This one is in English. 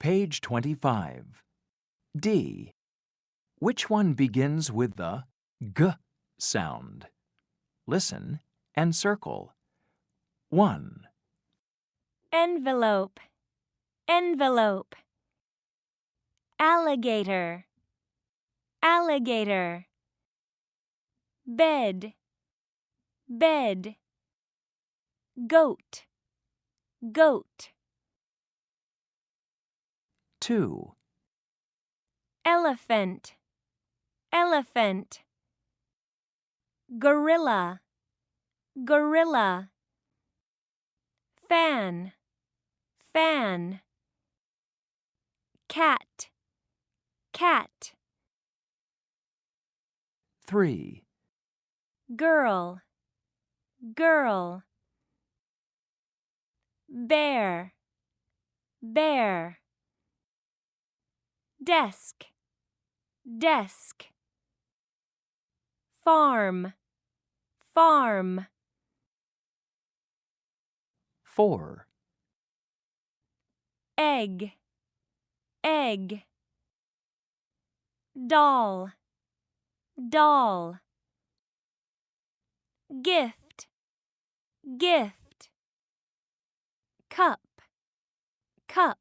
Page 25. D. Which one begins with the G sound? Listen and circle. 1, Envelope, envelope. Alligator, alligator. Bed, bed. Goat, goat. 2, Elephant, elephant. Gorilla, gorilla. Fan, fan. Cat, cat. 3, Girl, girl. Bear, bear. Desk, desk. Farm, farm. 4, Egg, egg. Doll, doll. Gift, gift. Cup, cup.